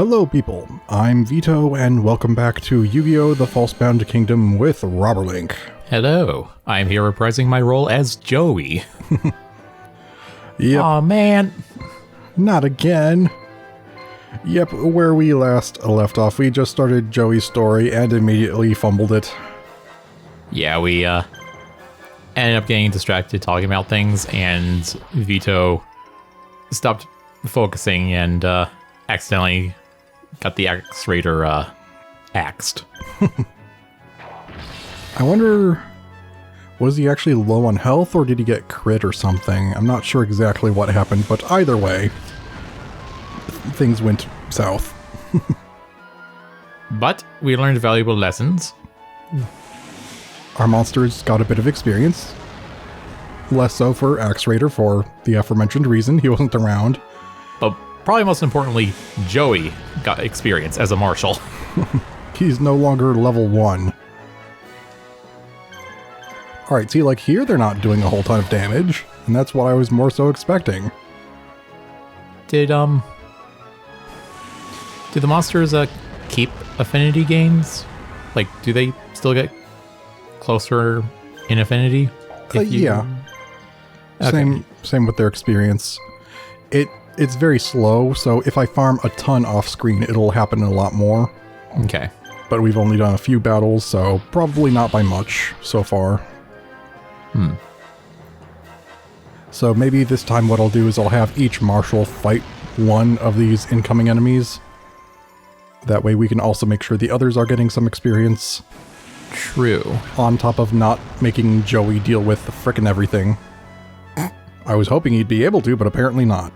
Hello people, I'm Vito and welcome back to Yu-Gi-Oh! The Falsebound Kingdom with Robberlink. Hello, I'm here reprising my role as Joey. Yep. Aw, man. Not again. Yep, where we last left off, we just started Joey's story and immediately fumbled it. Yeah, we ended up getting distracted talking about things, and Vito stopped focusing and accidentally got the Axe Raider axed. I wonder, was he actually low on health or did he get crit or something? I'm not sure exactly what happened, but either way, things went south. But we learned valuable lessons. Our monsters got a bit of experience. Less so for Axe Raider for the aforementioned reason, he wasn't around. But probably most importantly, Joey got experience as a marshal. He's no longer level 1. Alright, see, like here they're not doing a whole ton of damage, and that's what I was more so expecting. Did the monsters keep affinity gains? Like, do they still get closer in affinity? Yeah. Okay. Same with their experience. It's very slow, so if I farm a ton off screen, it'll happen a lot more. Okay. But we've only done a few battles, so probably not by much so far. So maybe this time what I'll do is I'll have each marshal fight one of these incoming enemies. That way we can also make sure the others are getting some experience. True. On top of not making Joey deal with frickin' everything. I was hoping he'd be able to, but apparently not.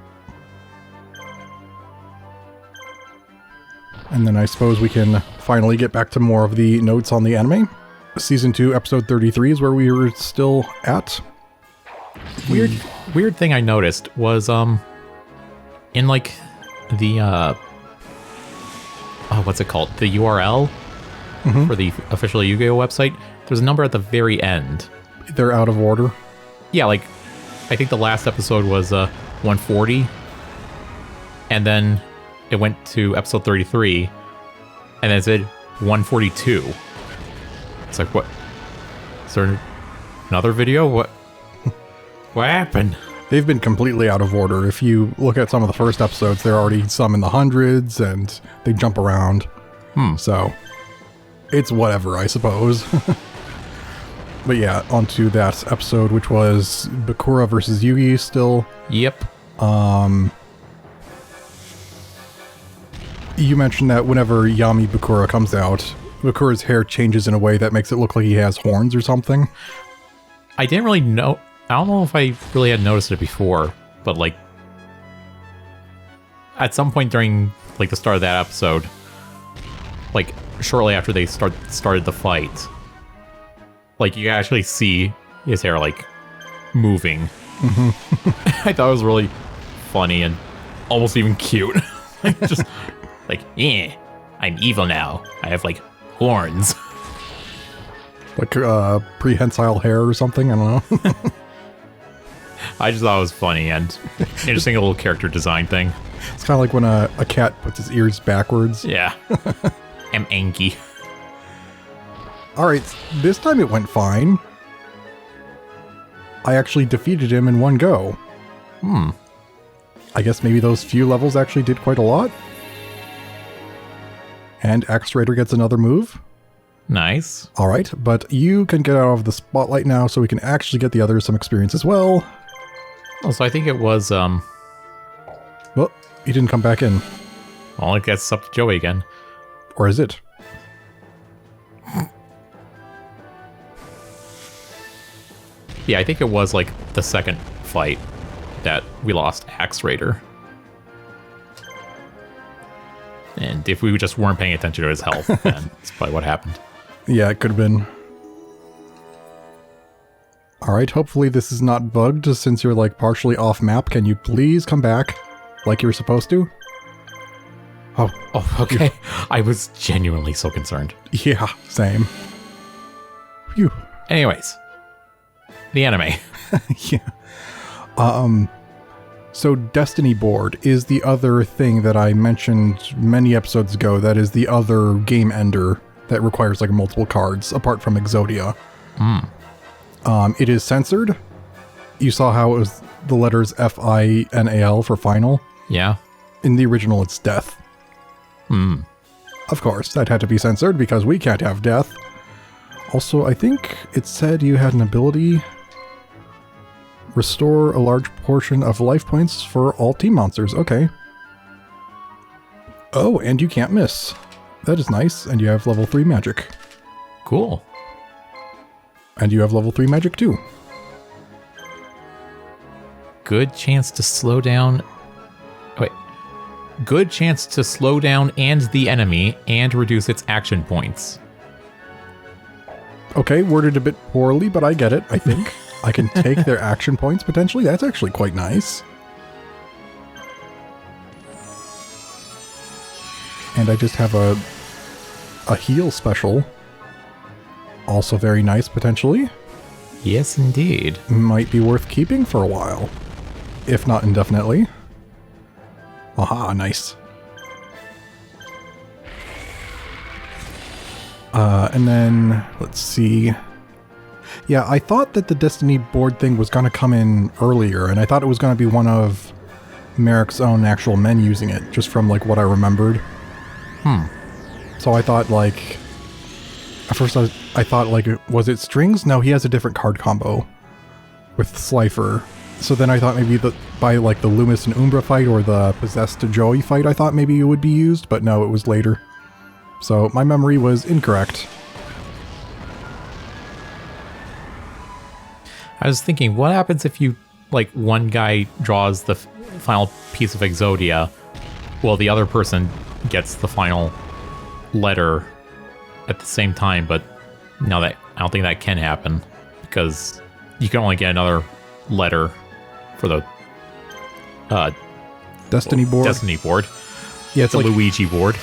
And then I suppose we can finally get back to more of the notes on the anime. Season 2, episode 33 is where we were still at. Weird thing I noticed was in like the what's it called? The URL for the official Yu-Gi-Oh website. There's a number at the very end. They're out of order. Yeah, like I think the last episode was 140, and then it went to episode 33, and then it said 142. It's like, what? Is there another video? What happened? They've been completely out of order. If you look at some of the first episodes, there are already some in the hundreds, and they jump around. So, it's whatever, I suppose. But yeah, onto that episode, which was Bakura versus Yugi still. Yep. You mentioned that whenever Yami Bakura comes out, Bakura's hair changes in a way that makes it look like he has horns or something. I didn't really know. I don't know if I really had noticed it before, but like at some point during like the start of that episode, like shortly after they started the fight, like you actually see his hair like moving. I thought it was really funny and almost even cute. Just like, yeah, I'm evil now. I have like horns. Like prehensile hair or something, I don't know. I just thought it was funny and interesting little character design thing. It's kind of like when a cat puts his ears backwards. Yeah. I'm Anki. Alright, this time it went fine. I actually defeated him in one go. I guess maybe those few levels actually did quite a lot. And Axe Raider gets another move. Nice. Alright, but you can get out of the spotlight now so we can actually get the others some experience as well. Also, I think it was, Well, he didn't come back in. well, I guess it's up to Joey again. Or is it? Yeah, I think it was like the second fight that we lost Axe Raider. And if we just weren't paying attention to his health, then that's probably what happened. Yeah, it could have been. Alright, hopefully this is not bugged since you're like partially off map. Can you please come back like you were supposed to? Oh, Okay. I was genuinely so concerned. yeah, same. Phew. Anyways, the anime. Yeah. So Destiny Board is the other thing that I mentioned many episodes ago that is the other game ender that requires like multiple cards apart from Exodia. It is censored. You saw how it was the letters Final for final. Yeah. In the original, it's death. Of course, that had to be censored because we can't have death. Also, I think it said you had an ability... Restore a large portion of life points for all team monsters. Okay. Oh, and you can't miss. That is nice. And you have level 3 magic. Cool. And you have level 3 magic too. Good chance to slow down... Wait. Good chance to slow down and the enemy and reduce its action points. Okay, worded a bit poorly, but I get it, I think. I can take their action points, potentially. That's actually quite nice. And I just have a heal special. Also very nice, potentially. Yes, indeed. Might be worth keeping for a while. If not indefinitely. Aha, nice. And then, let's see... Yeah, I thought that the Destiny board thing was going to come in earlier, and I thought it was going to be one of Merrick's own actual men using it, just from, like, what I remembered. So I thought, like... At first I thought, like, was it strings? No, he has a different card combo with Slifer. So then I thought maybe by, like, the Loomis and Umbra fight or the Possessed Joey fight, I thought maybe it would be used, but no, it was later. So my memory was incorrect. I was thinking, what happens if you, like, one guy draws the final piece of Exodia, while the other person gets the final letter at the same time, but no, I don't think that can happen, because you can only get another letter for the Destiny board. Destiny board. Yeah, it's the like Luigi board.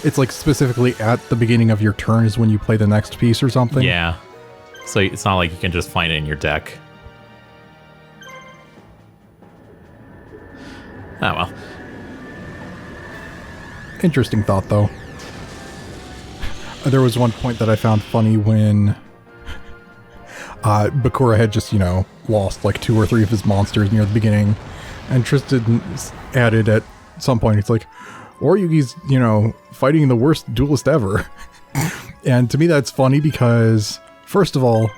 It's like specifically at the beginning of your turn is when you play the next piece or something. Yeah. So it's not like you can just find it in your deck. Oh well. Interesting thought, though. There was one point that I found funny when Bakura had just, lost like 2 or 3 of his monsters near the beginning. And Tristan added at some point, it's like, Oryugi's, fighting the worst duelist ever. And to me that's funny because, first of all,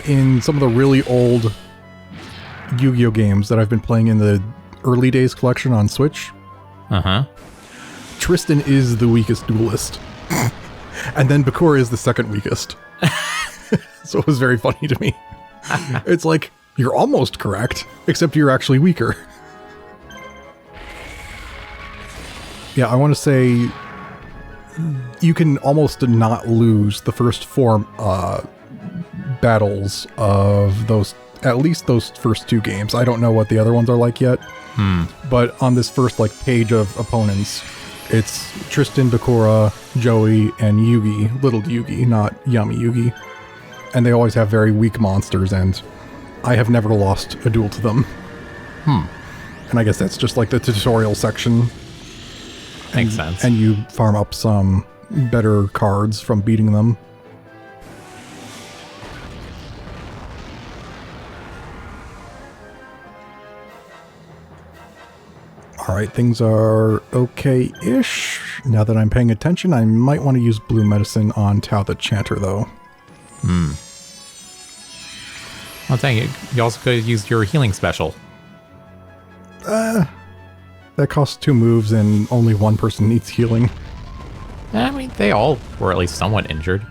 in some of the really old Yu-Gi-Oh games that I've been playing in the early days collection on Switch, Tristan is the weakest duelist. And then Bakura is the second weakest. So it was very funny to me. It's like, you're almost correct, except you're actually weaker. Yeah, I want to say you can almost not lose the first 4 battles of those, at least those first 2 games. I don't know what the other ones are like yet. But on this first page of opponents, it's Tristan, Bakura, Joey, and Yugi. Little Yugi, not Yummy Yugi. And they always have very weak monsters, and I have never lost a duel to them. And I guess that's just like the tutorial section. Makes sense. And you farm up some better cards from beating them. Alright, things are okay-ish. Now that I'm paying attention, I might want to use blue medicine on Tao the Chanter, though. Well, dang it. You also could have used your healing special. That costs 2 moves and only 1 person needs healing. I mean, they all were at least somewhat injured.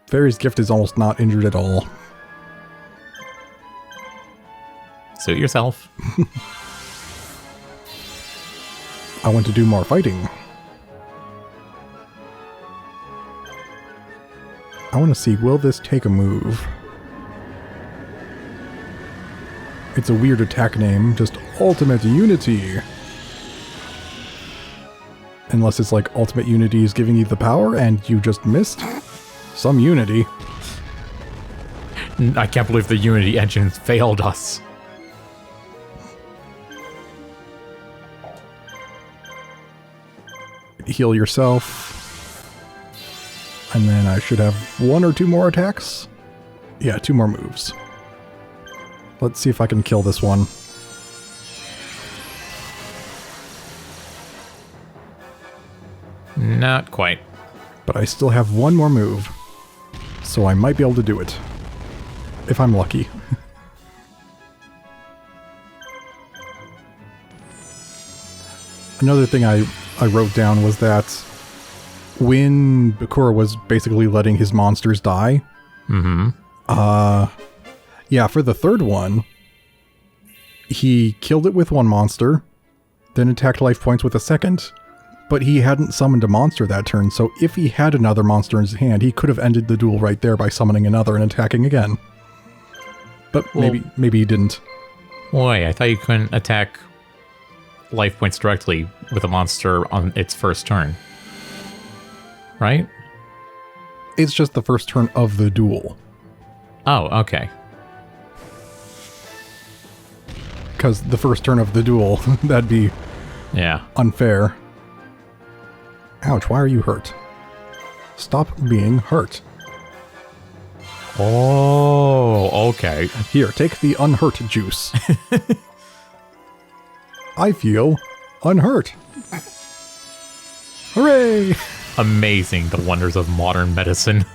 Fairy's Gift is almost not injured at all. Suit yourself. I want to do more fighting. I want to see, will this take a move? It's a weird attack name, just Ultimate Unity. Unless it's like Ultimate Unity is giving you the power and you just missed. Some Unity. I can't believe the Unity engine failed us. heal yourself. And then I should have 1 or 2 more attacks. Yeah, 2 more moves. Let's see if I can kill this one. Not quite. But I still have 1 more move. So I might be able to do it. If I'm lucky. Another thing I wrote down was that when Bakura was basically letting his monsters die, yeah, for the third one, he killed it with 1 monster, then attacked life points with a second, but he hadn't summoned a monster that turn, so if he had another monster in his hand, he could have ended the duel right there by summoning another and attacking again. But maybe he didn't. Wait, I thought you couldn't attack life points directly with a monster on its first turn. Right? It's just the first turn of the duel. Oh, okay. Because the first turn of the duel, that'd be unfair. Ouch, why are you hurt? Stop being hurt. Oh, okay. Here, take the unhurt juice. I feel unhurt. Hooray! Amazing, the wonders of modern medicine.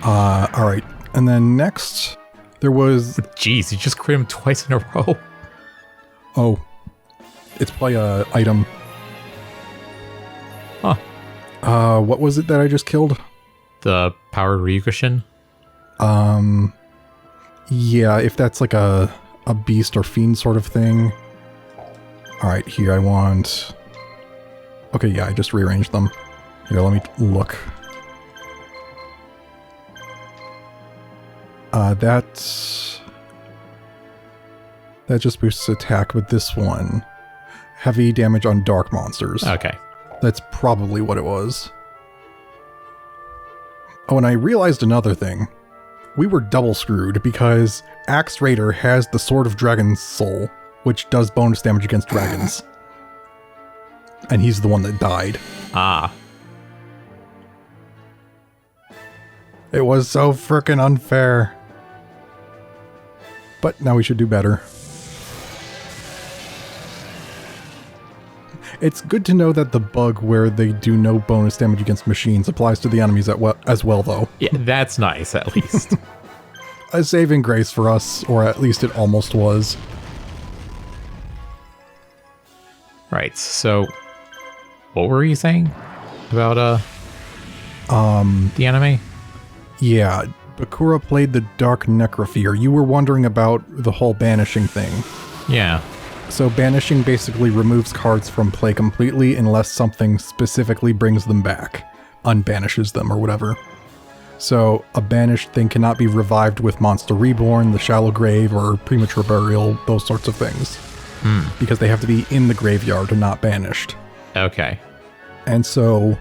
Alright. And then next, there was... Jeez, you just crit him twice in a row. Oh. It's by item. Huh. What was it that I just killed? The Power Ryukushin? Yeah, if that's like a beast or fiend sort of thing. Alright, here I want... Okay, yeah, I just rearranged them. Here, let me look. That just boosts attack with this one. Heavy damage on dark monsters. Okay. That's probably what it was. Oh, and I realized another thing. We were double screwed because Axe Raider has the Sword of Dragon's Soul, which does bonus damage against dragons. And he's the one that died. Ah. It was so frickin' unfair. But now we should do better. It's good to know that the bug where they do no bonus damage against machines applies to the enemies as well, though. Yeah, that's nice, at least. A saving grace for us, or at least it almost was. Right, so... What were you saying? About, the enemy? Yeah, Bakura played the Dark Necrophere. You were wondering about the whole banishing thing. Yeah. So banishing basically removes cards from play completely unless something specifically brings them back. Unbanishes them or whatever. So a banished thing cannot be revived with Monster Reborn, the Shallow Grave, or Premature Burial, those sorts of things. Because they have to be in the graveyard and not banished. Okay. And so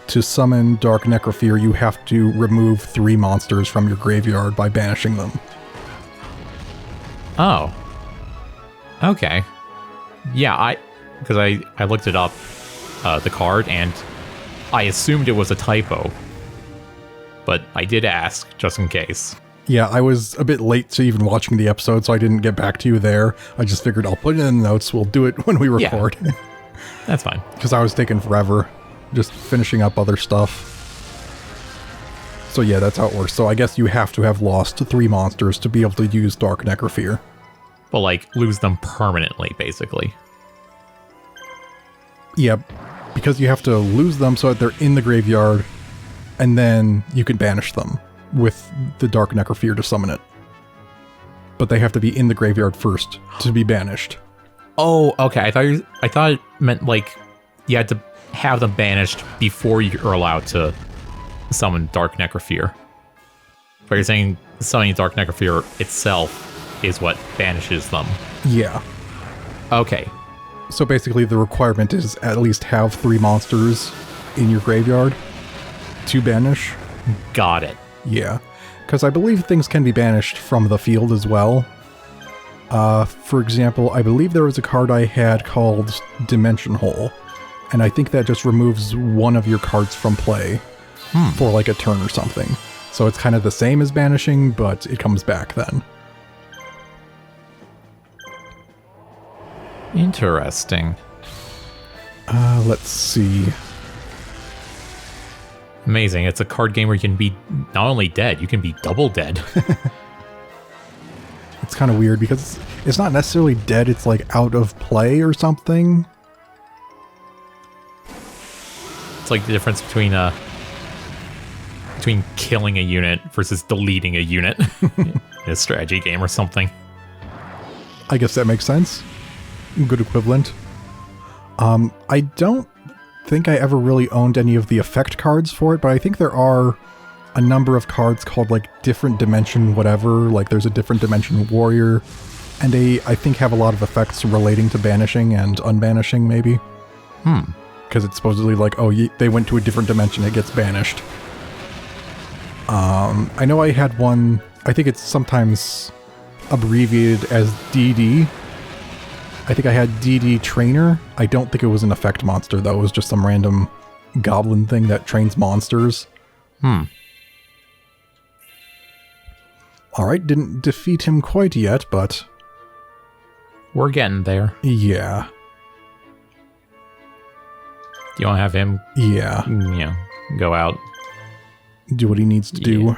to summon Dark Necrophere, you have to remove 3 monsters from your graveyard by banishing them. Oh. Okay. Yeah, because I looked it up, the card, and I assumed it was a typo. But I did ask, just in case. Yeah, I was a bit late to even watching the episode, so I didn't get back to you there. I just figured I'll put it in the notes, we'll do it when we record. Yeah. That's fine. Because I was taking forever, just finishing up other stuff. So yeah, that's how it works. So I guess you have to have lost 3 monsters to be able to use Dark Necrophere. Well, like, lose them permanently, basically. Yeah, because you have to lose them so that they're in the graveyard, and then you can banish them with the Dark Necrophere to summon it. But they have to be in the graveyard first to be banished. Oh, okay. I thought it meant, like, you had to have them banished before you're allowed to summon Dark Necrophere. But you're saying summoning Dark Necrophere itself is what banishes them. Yeah. Okay. So basically the requirement is at least have 3 monsters in your graveyard to banish. Got it. Yeah. Because I believe things can be banished from the field as well. For example, I believe there was a card I had called Dimension Hole, and I think that just removes one of your cards from play for like a turn or something. So it's kind of the same as banishing, but it comes back then. Interesting. Let's see. Amazing. It's a card game where you can be not only dead, you can be double dead. It's kind of weird because it's not necessarily dead, it's like out of play or something. It's like the difference between killing a unit versus deleting a unit in a strategy game or something. I guess that makes sense. Good equivalent. I don't think I ever really owned any of the effect cards for it, but I think there are a number of cards called like different dimension whatever, like there's a different dimension warrior, and they I think have a lot of effects relating to banishing and unbanishing maybe. Because it's supposedly like, oh, they went to a different dimension, it gets banished. I know I had one, I think it's sometimes abbreviated as DD. I think I had DD Trainer. I don't think it was an effect monster, though. It was just some random goblin thing that trains monsters. Alright, didn't defeat him quite yet, but... We're getting there. Yeah. Do you want to have him, Yeah. Go out? Do what he needs to do.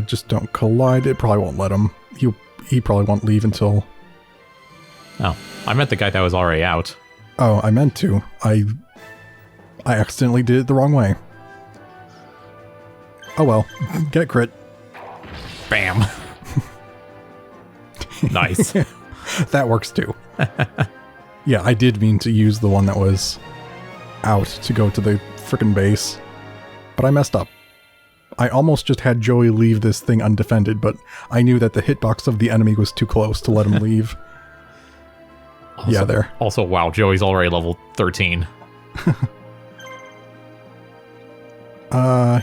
Just don't collide. It probably won't let him. He probably won't leave until... Oh, I meant the guy that was already out. Oh, I meant to. I accidentally did it the wrong way. Oh well. Get crit. Bam. Nice. That works too. Yeah, I did mean to use the one that was out to go to the frickin' base, but I messed up. I almost just had Joey leave this thing undefended, but I knew that the hitbox of the enemy was too close to let him leave. Also, yeah, there. Also, wow, Joey's already level 13.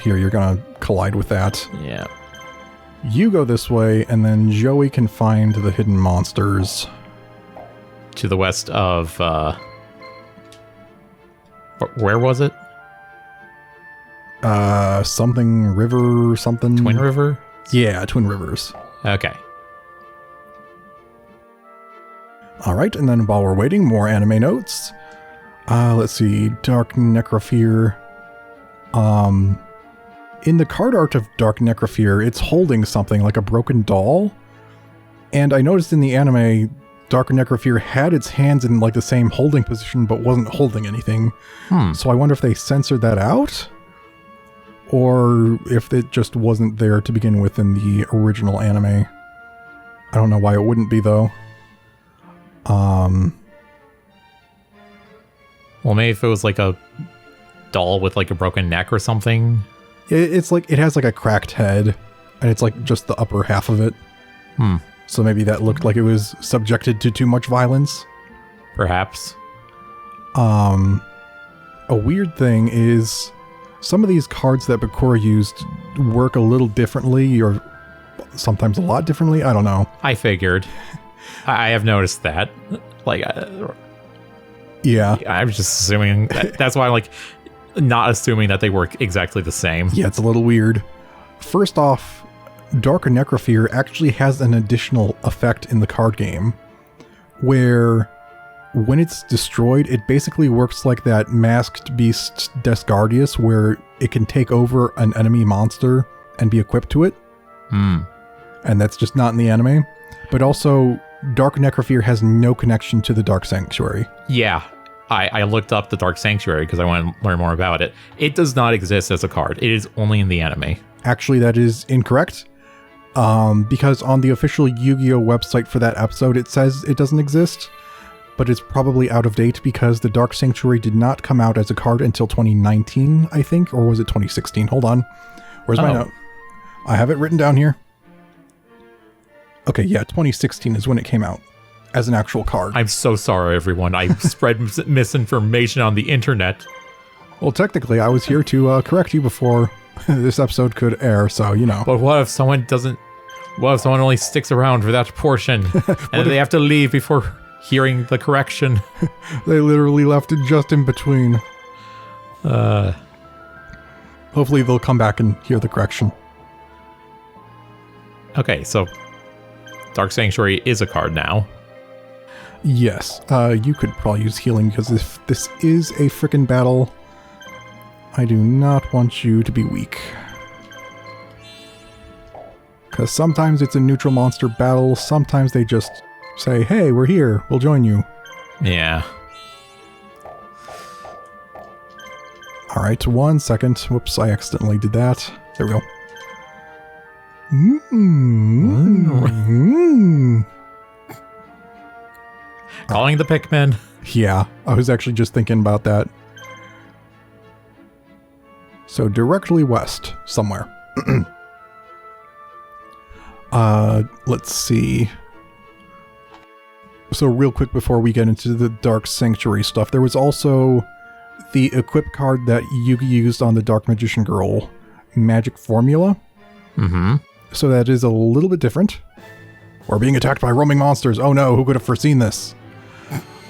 Here, you're gonna collide with that. Yeah. You go this way, and then Joey can find the hidden monsters. To the west of, where was it? Something river, something... Twin River? Yeah, Twin Rivers. Okay. Alright, and then while we're waiting, more anime notes. Let's see, Dark Necrophere. In the card art of Dark Necrophere, it's holding something like a broken doll. And I noticed in the anime, Dark Necrophere had its hands in like the same holding position, but wasn't holding anything. So I wonder if they censored that out? Or if it just wasn't there to begin with in the original anime. I don't know why it wouldn't be, though. Well, maybe if it was like a doll with like a broken neck or something. It's like, it has like a cracked head, and it's like just the upper half of it. So maybe that looked like it was subjected to too much violence. Perhaps. A weird thing is, some of these cards that Bakura used work a little differently, or sometimes a lot differently. I don't know. I figured. I have noticed that. Like, yeah. I'm just assuming. That's why I'm like, not assuming that they work exactly the same. Yeah, it's a little weird. First off, Dark Necrophere actually has an additional effect in the card game, where when it's destroyed, it basically works like that Masked Beast Desgardius, where it can take over an enemy monster and be equipped to it. And that's just not in the anime. But also, Dark Necrophere has no connection to the Dark Sanctuary. Yeah, I looked up the Dark Sanctuary because I want to learn more about it. It does not exist as a card. It is only in the anime. Actually, that is incorrect. Because on the official Yu-Gi-Oh! Website for that episode, it says it doesn't exist. But it's probably out of date because the Dark Sanctuary did not come out as a card until 2019, I think. Or was it 2016? Hold on. Where's my note? I have it written down here. Okay, yeah, 2016 is when it came out as an actual card. I'm so sorry, everyone. I spread misinformation on the internet. Well, technically, I was here to correct you before this episode could air, so, you know. But what if someone doesn't... Well, if someone only sticks around for that portion, and they have to leave before hearing the correction. They literally left it just in between. Hopefully they'll come back and hear the correction. Okay, so Dark Sanctuary is a card now. Yes, you could probably use healing, because if this is a frickin' battle, I do not want you to be weak. Because sometimes it's a neutral monster battle, sometimes they just say, hey, we're here, we'll join you. Yeah. Alright, 1 second. Whoops, I accidentally did that. There we go. Calling the Pikmin. Yeah, I was actually just thinking about that. So directly west, somewhere. Let's see. So real quick before we get into the Dark Sanctuary stuff, there was also the equip card that Yugi used on the Dark Magician Girl, Magic Formula. Mm-hmm. So that is a little bit different. We're being attacked by roaming monsters. Oh no, who could have foreseen this?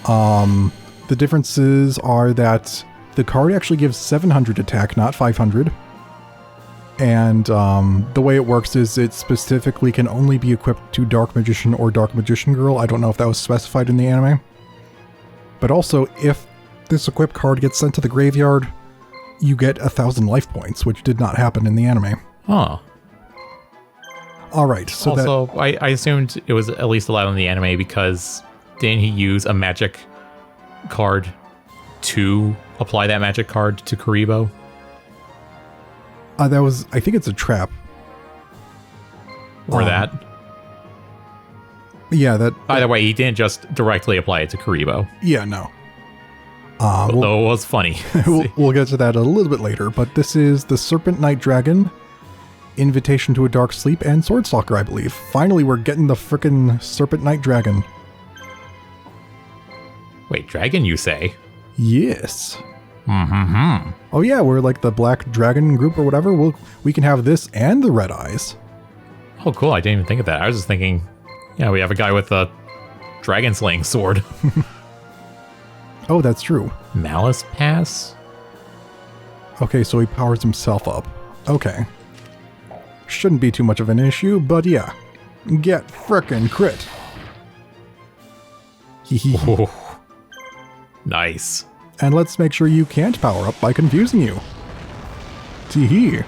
The differences are that the card actually gives 700 attack, not 500. And the way it works is it specifically can only be equipped to Dark Magician or Dark Magician Girl. I don't know if that was specified in the anime. But also, if this equip card gets sent to the graveyard, you get 1,000 life points, which did not happen in the anime. Huh. Alright, so also, I assumed it was at least allowed in the anime because didn't he use a magic card to apply that magic card to Kuribo? That was, I think it's a trap. Or that? Yeah, that... Either way, he didn't just directly apply it to Kuribo. Yeah, no. Though it was funny. we'll get to that a little bit later, but this is the Serpent Night Dragon, Invitation to a Dark Sleep, and Swordstalker, I believe. Finally, we're getting the frickin' Serpent Night Dragon. Wait, dragon, you say? Yes. Mm-hmm. Oh yeah, we're like the Black Dragon group or whatever. We can have this and the Red Eyes. Oh, cool. I didn't even think of that. I was just thinking, yeah, we have a guy with a dragon slaying sword. Oh, that's true. Malice Pass? Okay, so he powers himself up. Okay. Shouldn't be too much of an issue, but yeah. Get frickin' crit. Ooh. Nice. And let's make sure you can't power up by confusing you. Tee-hee.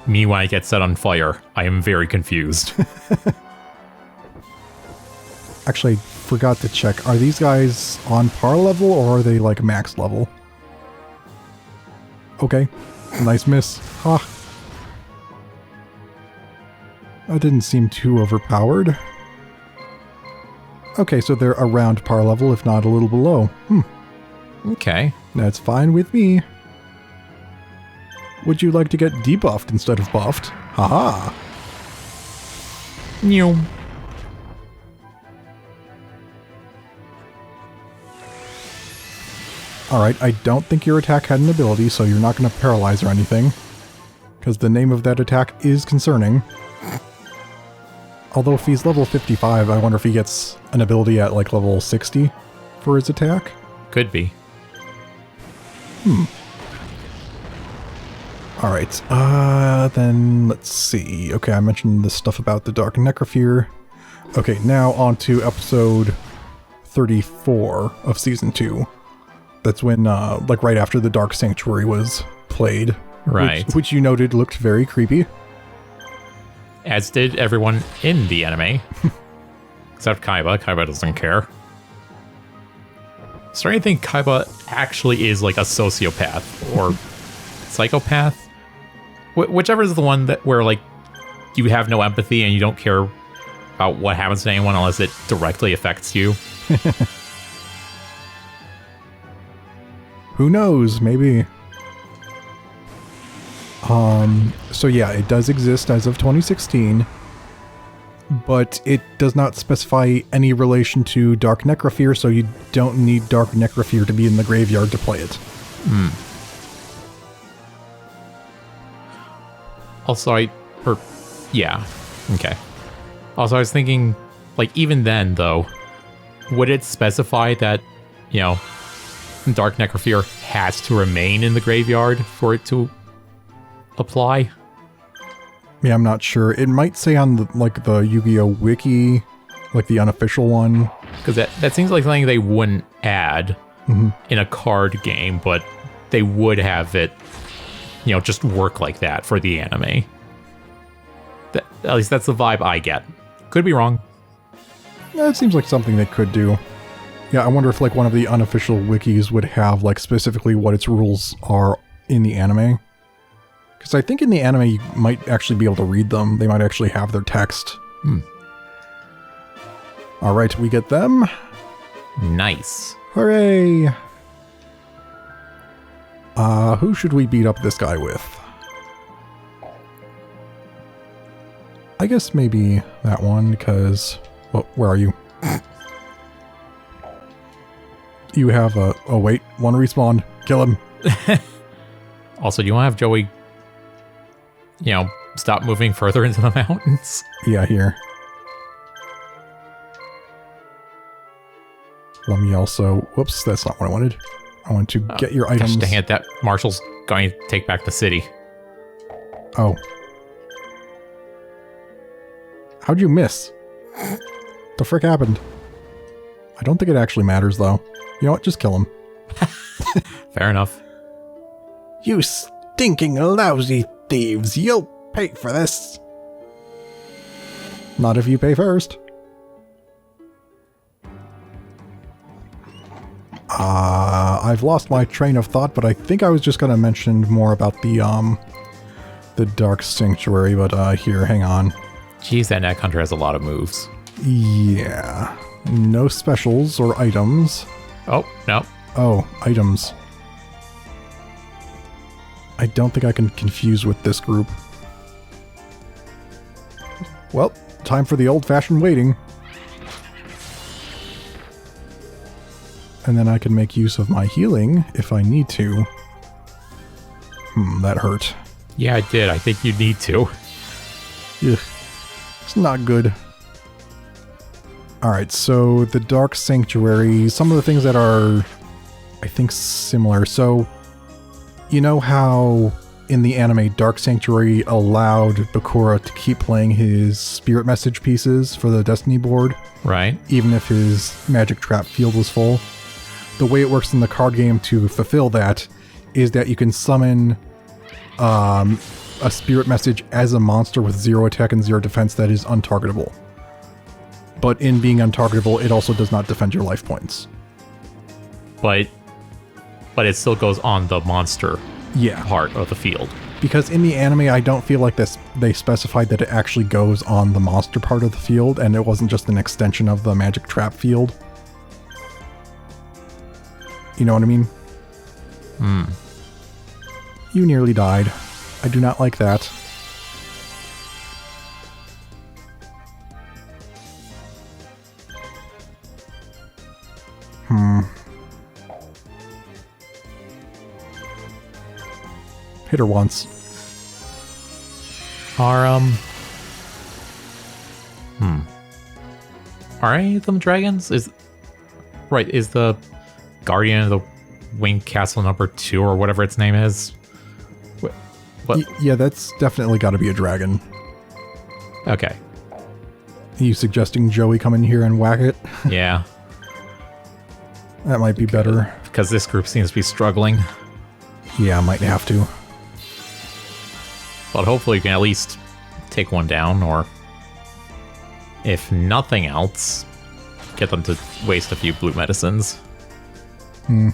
Me when I get set on fire, I am very confused. Actually, I forgot to check. Are these guys on par level or are they like max level? Okay. Nice miss. Ha. That didn't seem too overpowered. Okay, so they're around par level, if not a little below. Okay. That's fine with me. Would you like to get debuffed instead of buffed? Haha. New. Alright, I don't think your attack had an ability, so you're not going to paralyze or anything. Because the name of that attack is concerning. Although if he's level 55, I wonder if he gets an ability at like level 60 for his attack. Could be. Alright, then let's see. Okay, I mentioned this stuff about the Dark Necrophere. Okay, now on to episode 34 of Season 2. That's when, like right after the Dark Sanctuary was played. Right. Which you noted looked very creepy. As did everyone in the anime. Except Kaiba. Kaiba doesn't care. So I think Kaiba actually is like a sociopath or psychopath. Whichever is the one that where like you have no empathy and you don't care about what happens to anyone unless it directly affects you. Who knows? Maybe. So yeah, it does exist as of 2016, but it does not specify any relation to Dark Necrophere, so you don't need Dark Necrophere to be in the graveyard to play it. Also, Okay. Also, I was thinking, like, even then, though, would it specify that, you know, Dark Necrofear has to remain in the graveyard for it to apply? Yeah, I'm not sure. It might say on the Yu-Gi-Oh! Wiki, like the unofficial one. Because that seems like something they wouldn't add in a card game, but they would have it, you know, just work like that for the anime. At least that's the vibe I get. Could be wrong. Yeah, it seems like something they could do. Yeah, I wonder if like one of the unofficial wikis would have like specifically what its rules are in the anime. Because I think in the anime you might actually be able to read them. They might actually have their text. All right, we get them. Nice. Hooray! Who should we beat up this guy with? I guess maybe that one, because... Well, where are you? You have a... Oh, wait. One respawn. Kill him. Also, do you want to have Joey, you know, stop moving further into the mountains? Yeah, here. Let me also... Whoops, that's not what I wanted. I want to get your items. Gosh dang it, that Marshall's going to take back the city. Oh. How'd you miss? The frick happened? I don't think it actually matters, though. You know what? Just kill him. Fair enough. You stinking lousy thieves! You'll pay for this! Not if you pay first. I've lost my train of thought, but I think I was just going to mention more about the Dark Sanctuary, but here, hang on. Jeez, that Neck Hunter has a lot of moves. Yeah. No specials or items. Oh, no. Oh, items. I don't think I can confuse with this group. Well, time for the old-fashioned waiting. And then I can make use of my healing if I need to. That hurt. Yeah, it did. I think you need to. Ugh. It's not good. Alright, so the Dark Sanctuary, some of the things that are, I think, similar. So, you know how in the anime Dark Sanctuary allowed Bakura to keep playing his spirit message pieces for the Destiny board? Right. Even if his magic trap field was full? The way it works in the card game to fulfill that is that you can summon a spirit message as a monster with 0 attack and 0 defense that is untargetable. But in being untargetable, it also does not defend your life points. But it still goes on the monster Yeah. part of the field. Because in the anime, I don't feel like they specified that it actually goes on the monster part of the field, and it wasn't just an extension of the magic trap field. You know what I mean? You nearly died. I do not like that. Hit her once. Are any of them dragons? Is the Guardian of the Winged Castle number 2 or whatever its name is? What? Yeah, that's definitely got to be a dragon. Okay. Are you suggesting Joey come in here and whack it? Yeah. That might be better. Because this group seems to be struggling. Yeah, I might have to. But hopefully you can at least take one down, or if nothing else, get them to waste a few blue medicines. I'm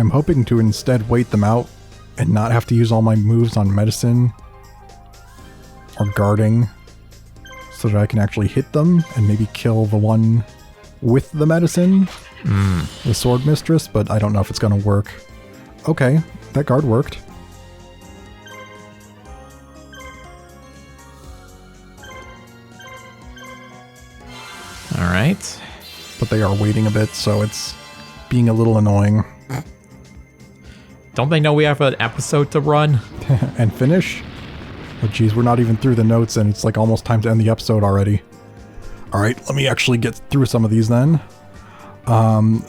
hoping to instead wait them out and not have to use all my moves on medicine or guarding so that I can actually hit them and maybe kill the one with the medicine, the Sword Mistress, but I don't know if it's going to work. Okay, that guard worked. Alright. But they are waiting a bit, so it's being a little annoying. Don't they know we have an episode to run? and finish. Oh geez, we're not even through the notes and it's like almost time to end the episode already. Alright, let me actually get through some of these then.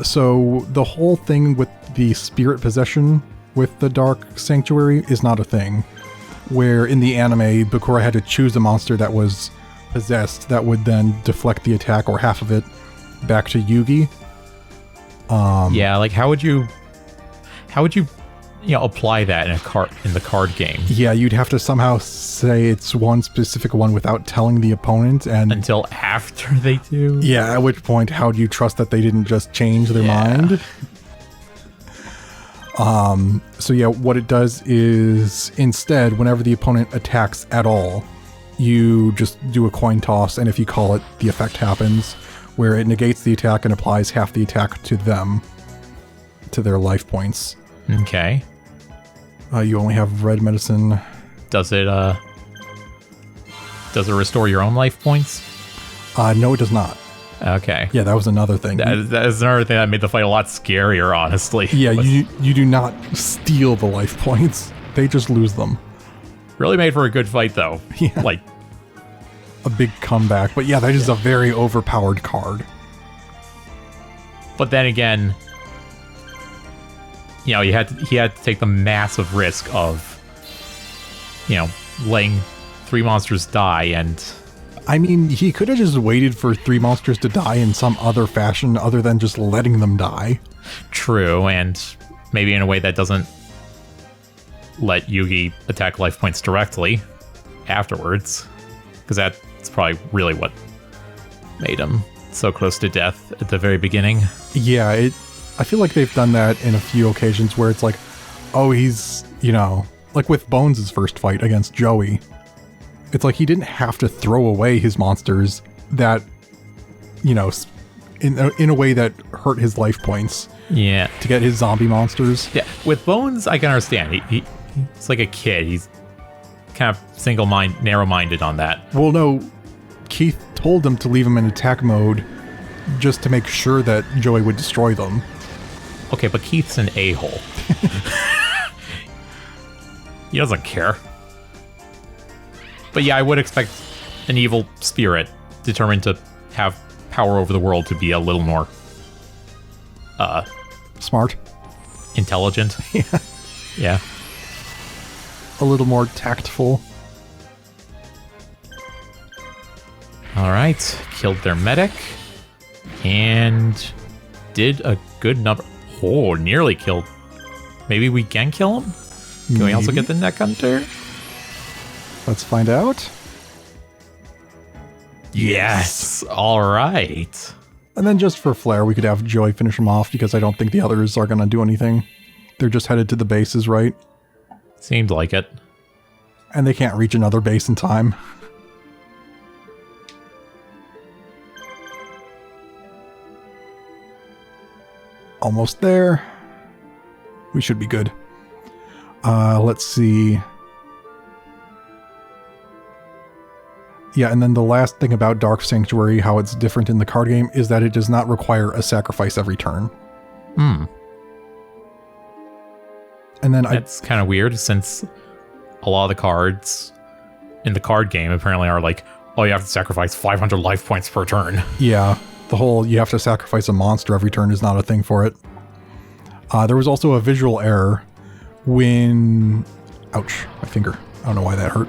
So the whole thing with the spirit possession with the Dark Sanctuary is not a thing. Where in the anime, Bakura had to choose a monster that was possessed that would then deflect the attack or half of it back to Yugi. Yeah, like how would you apply that in the card game? Yeah, you'd have to somehow say it's one specific one without telling the opponent, and until after they do. Yeah, at which point, how do you trust that they didn't just change their mind? So yeah, what it does is instead, whenever the opponent attacks at all, you just do a coin toss, and if you call it, the effect happens, where it negates the attack and applies half the attack to them, to their life points. Okay. You only have red medicine. Does it restore your own life points? No, it does not. Okay. Yeah, that was another thing. That is another thing that made the fight a lot scarier, honestly. Yeah, you do not steal the life points. They just lose them. Really made for a good fight, though. Yeah. Like a big comeback. But yeah, that is a very overpowered card. But then again, he had to take the massive risk of, letting 3 monsters die, and I mean, he could have just waited for 3 monsters to die in some other fashion other than just letting them die. True, and maybe in a way that doesn't let Yugi attack life points directly afterwards, because that's probably really what made him so close to death at the very beginning. Yeah, I feel like they've done that in a few occasions where it's like, oh, he's, like with Bones' first fight against Joey. It's like he didn't have to throw away his monsters that, in a way that hurt his life points. Yeah. To get his zombie monsters. Yeah, with Bones, I can understand. He's like a kid. He's kind of narrow-minded on that. Well, no, Keith told him to leave him in attack mode just to make sure that Joey would destroy them. Okay, but Keith's an a-hole. He doesn't care. But yeah, I would expect an evil spirit determined to have power over the world to be a little more smart, intelligent. Yeah. Yeah. A little more tactful. All right, killed their medic and did a good number. Oh, nearly killed. Maybe we can kill him? Can we also get the neck hunter? Let's find out. Yes! All right. And then just for flair, we could have Joey finish him off because I don't think the others are going to do anything. They're just headed to the bases, right? Seemed like it. And they can't reach another base in time. Almost there. We should be good. Let's see. Yeah, and then the last thing about Dark Sanctuary, how it's different in the card game, is that it does not require a sacrifice every turn. Hmm. And then that's kind of weird, since a lot of the cards in the card game apparently are like, oh, you have to sacrifice 500 life points per turn. Yeah, the whole you have to sacrifice a monster every turn is not a thing for it. There was also a visual error when... Ouch, my finger. I don't know why that hurt.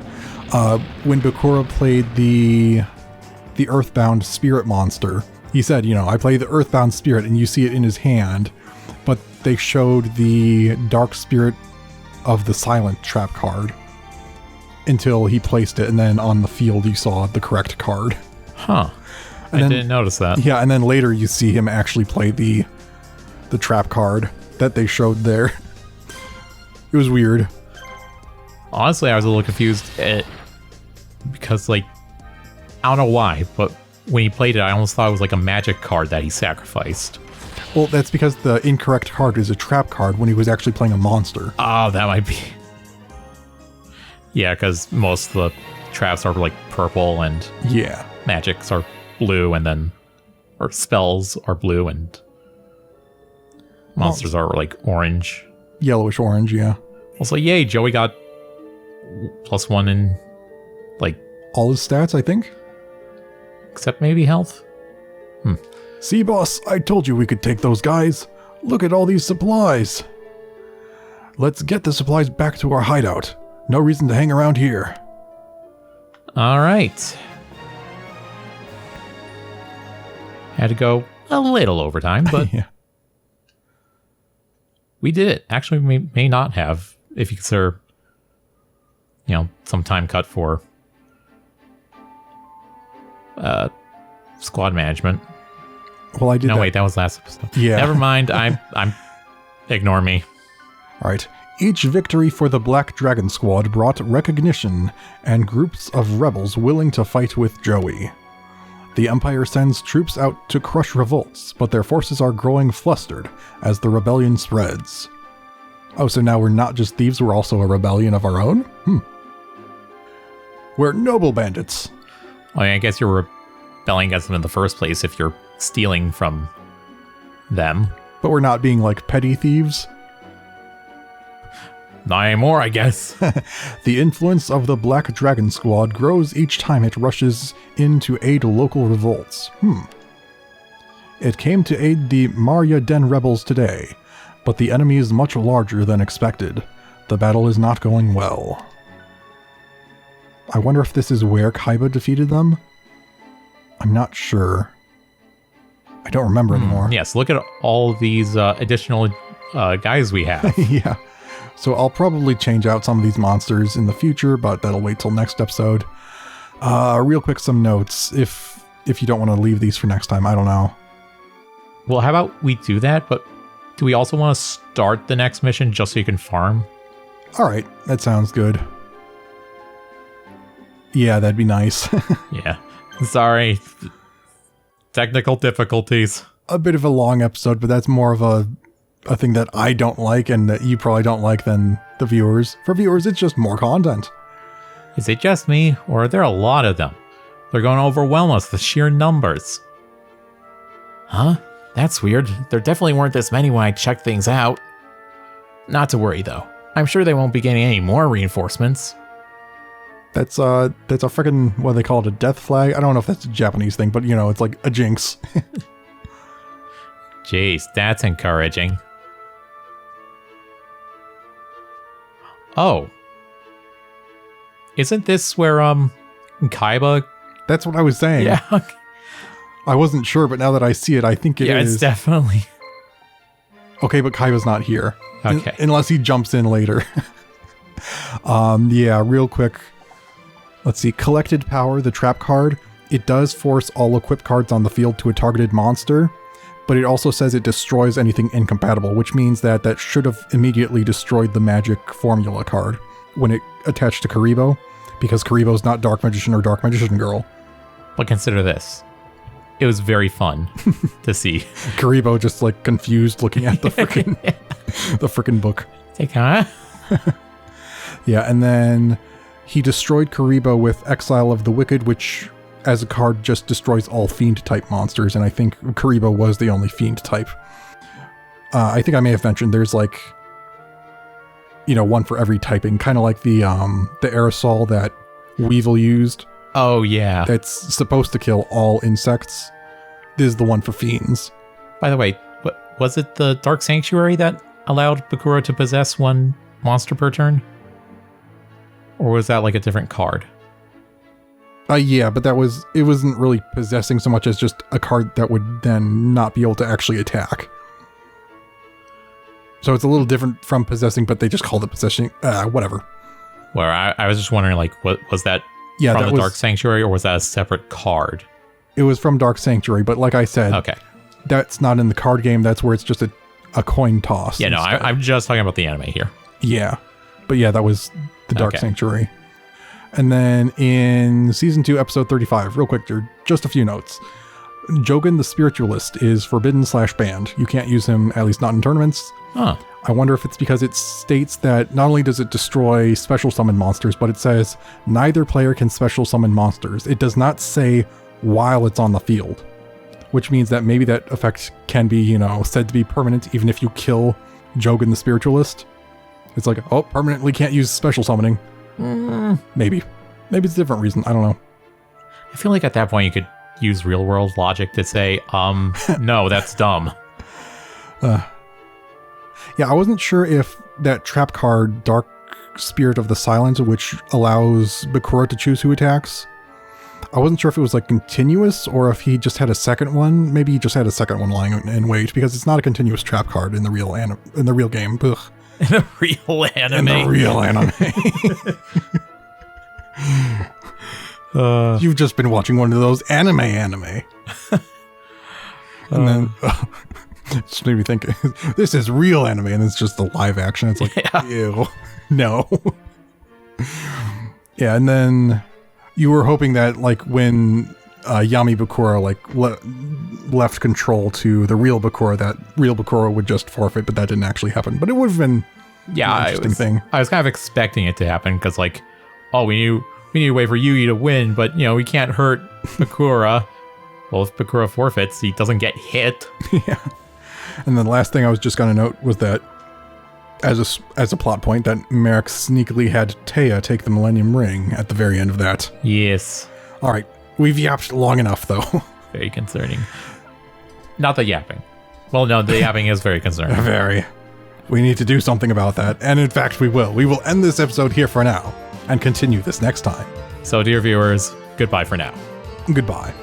When Bakura played the Earthbound Spirit monster, he said, I play the Earthbound Spirit, and you see it in his hand, but they showed the Dark Spirit of the Silent Trap card until he placed it, and then on the field you saw the correct card. Huh. I didn't notice that. Yeah, and then later you see him actually play the trap card that they showed there. It was weird. Honestly, I was a little confused because, I don't know why, but when he played it, I almost thought it was like a magic card that he sacrificed. Well, that's because the incorrect card is a trap card when he was actually playing a monster. Oh, that might be. Yeah, because most of the traps are purple and magics are blue, and then spells are blue and monsters are orange. Yellowish orange, yeah. Also, yay, Joey got +1 in, like, All his stats, I think. except maybe health? See, boss, I told you we could take those guys. Look at all these supplies. Let's get the supplies back to our hideout. No reason to hang around here. All right. Had to go a little overtime, but Yeah. we did it. Actually, we may not have, if you consider, some time cut for squad management. Well, I did No, that. wait, that was last episode. Yeah. Never mind. I'm ignore me. All right. Each victory for the Black Dragon Squad brought recognition and groups of rebels willing to fight with Joey. The Empire sends troops out to crush revolts, but their forces are growing flustered as the rebellion spreads. Oh, so now we're not just thieves, we're also a rebellion of our own? We're noble bandits. Well, I guess you're rebelling against them in the first place if you're stealing from them. But we're not being like petty thieves. Not anymore, I guess. The influence of the Black Dragon Squad grows each time it rushes in to aid local revolts. It came to aid the Marya Den rebels today, but the enemy is much larger than expected. The battle is not going well. I wonder if this is where Kaiba defeated them? I'm not sure. I don't remember anymore. Yes, look at all these additional guys we have. Yeah. So I'll probably change out some of these monsters in the future, but that'll wait till next episode. Real quick, some notes, if you don't want to leave these for next time, I don't know. Well, how about we do that, but do we also want to start the next mission just so you can farm? Alright, that sounds good. Yeah, that'd be nice. Yeah. Sorry. Technical difficulties. A bit of a long episode, but that's more of a thing that I don't like and that you probably don't like than the viewers. For viewers, it's just more content. Is it just me, or are there a lot of them? They're going to overwhelm us with sheer numbers. Huh? That's weird. There definitely weren't this many when I checked things out. Not to worry, though. I'm sure they won't be getting any more reinforcements. That's a freaking, what do they call it, a death flag? I don't know if that's a Japanese thing, but it's like a jinx. Jeez, that's encouraging. Oh. Isn't this where, Kaiba? That's what I was saying. Yeah. I wasn't sure, but now that I see it, I think it is. Yeah, it's definitely. Okay, but Kaiba's not here. Okay. Unless he jumps in later. Yeah, real quick. Let's see. Collected Power, the trap card. It does force all equipped cards on the field to a targeted monster, but it also says it destroys anything incompatible, which means that should have immediately destroyed the magic formula card when it attached to Karibo, because Karibo's not Dark Magician or Dark Magician Girl. But consider this. It was very fun to see. Karibo just like confused looking at the frickin' book. Take huh? Yeah, and then he destroyed Karibo with Exile of the Wicked, which as a card just destroys all Fiend type monsters, and I think Karibo was the only Fiend type. I think I may have mentioned there's like, one for every typing, kind of like the aerosol that Weevil used. Oh, yeah. That's supposed to kill all insects. This is the one for Fiends. By the way, was it the Dark Sanctuary that allowed Bakura to possess one monster per turn? Or was that like a different card? Yeah, but it wasn't really possessing so much as just a card that would then not be able to actually attack. So it's a little different from possessing, but they just called it possessing. Whatever. Where I was just wondering, like, what was that from the Dark Sanctuary, or was that a separate card? It was from Dark Sanctuary, but like I said, okay, that's not in the card game. That's where it's just a coin toss. Yeah, no, I'm just talking about the anime here. Yeah, but yeah, that was the Dark Okay. Sanctuary. And then in Season 2, Episode 35, real quick, just a few notes. Jogan the Spiritualist is forbidden/banned. You can't use him, at least not in tournaments. Huh. I wonder if it's because it states that not only does it destroy special summon monsters, but it says neither player can special summon monsters. It does not say while it's on the field, which means that maybe that effect can be, said to be permanent even if you kill Jogan the Spiritualist. It's like, oh, permanently can't use special summoning. Maybe it's a different reason. I don't know. I feel like at that point you could use real world logic to say, no, that's dumb. Yeah, I wasn't sure if that trap card, Dark Spirit of the Silent, which allows Bakura to choose who attacks, I wasn't sure if it was like continuous or if he just had a second one. Maybe he just had a second one lying in wait, because it's not a continuous trap card in the real game. Ugh. In the real anime. In the real anime. You've just been watching one of those anime. And then it just made me think, this is real anime, and it's just the live action. It's like, ew, no. Yeah, and then you were hoping that, like, when Yami Bakura left control to the real Bakura, that real Bakura would just forfeit, but that didn't actually happen. But it would have been an interesting thing. I was kind of expecting it to happen, because, like, oh, we need a way for Yugi to win, but, you know, we can't hurt Bakura. Well, if Bakura forfeits, he doesn't get hit. Yeah. And then the last thing I was just going to note was that, as a plot point, that Merrick sneakily had Taya take the Millennium Ring at the very end of that. Yes. All right. We've yapped long enough, though. Very concerning. Not the yapping. Well, no, the yapping is very concerning. Very. We need to do something about that. And in fact, we will. We will end this episode here for now and continue this next time. So, dear viewers, goodbye for now. Goodbye.